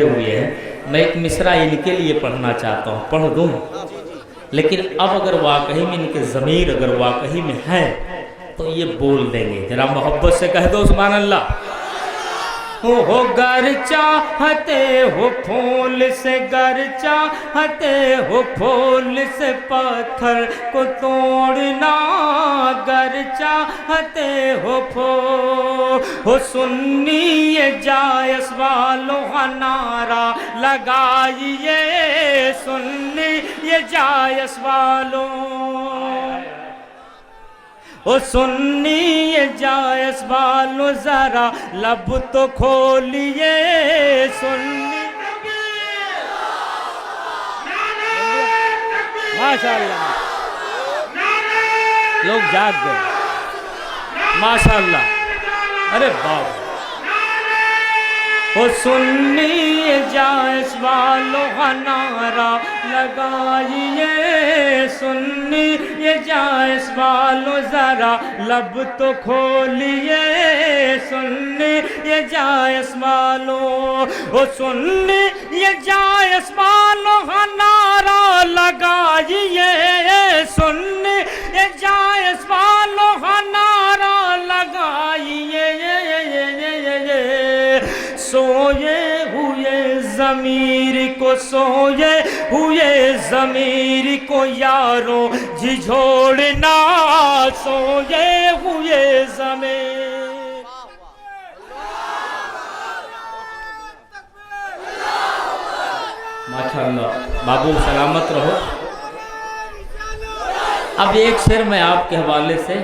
हुए हैं। मैं एक मिसरा इनके लिए पढ़ना चाहता हूँ, पढ़ दूँ, लेकिन अब अगर वाकई में इनके ज़मीर अगर वाकई में है तो ये बोल देंगे। जरा मोहब्बत से कह दो सुभान अल्लाह। हो गर चाहते हो फूल से, गर चाहते हो फूल से पत्थर को तोड़ना, गर चाहते हो फूल हो सुन्नी ये जायस वालों का नारा लगाइए, सुन्नी ये जायस वालों ओ सुन्नी ये जायस वालों जरा लब तो खोलिए, सुन्नी। माशाअल्लाह लोग जाग गए, माशाअल्लाह। अरे बाप, ओ सुन्नी ये जायस वालों का नारा लगाइए, सुन्नी ये जायस वालों जरा लब तो खोलिए, सुन्नी ये जायस वालों, ओ सुन्नी ये जायस वालों का नारा लगाइए, सुन्नी ये जायस वालों का नारा लगाइए। सोए हुए ज़मीर को, सोए हुए ज़मीर को यारों झिझोड़ना, सोए हुए ज़मीर। माशाअल्लाह बाबू सलामत रहो। अब एक शेर मैं आपके हवाले से,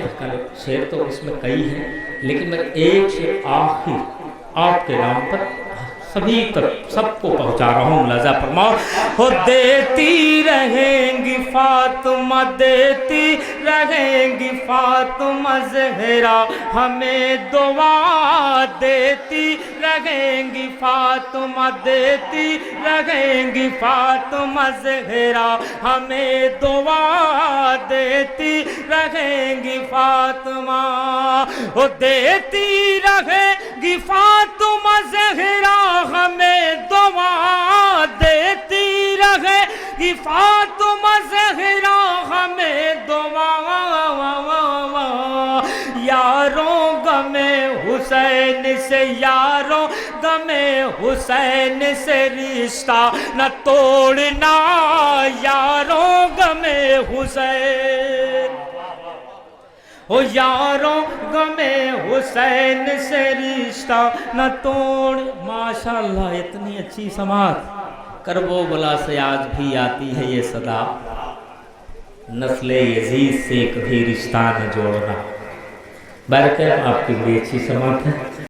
शेर तो इसमें कई हैं, लेकिन मैं एक शेर आखिर आपके नाम पर सभी तक सबको पहुंचा रहा हूँ। मुलाजा फरमाओ। हो देती रहेंगी फातिमा, देती रहेंगी फातिमा ज़हरा हमें दुआ, देती रहेंगी फातिमा, देती रहेंगी फातिमा ज़हरा हमें दुआ, देती रहेंगी फातिमा, हो देती रहेंगी फातिमा ज़हरा हमें दुआ, देती रहेगी फातिमा ज़हरा हमें दुआ। यारों गमे हुसैन से, यारों गमे हुसैन से रिश्ता न तोड़ना, यारों गमे हुसैन, ओ यारों गमे हुसैन से रिश्ता न तोड़। माशाअल्लाह इतनी अच्छी समात। करबो बला से आज भी आती है ये सदा, नस्ले यजीद से कभी रिश्ता न जोड़ना। बरकत आपकी बड़ी अच्छी समात है।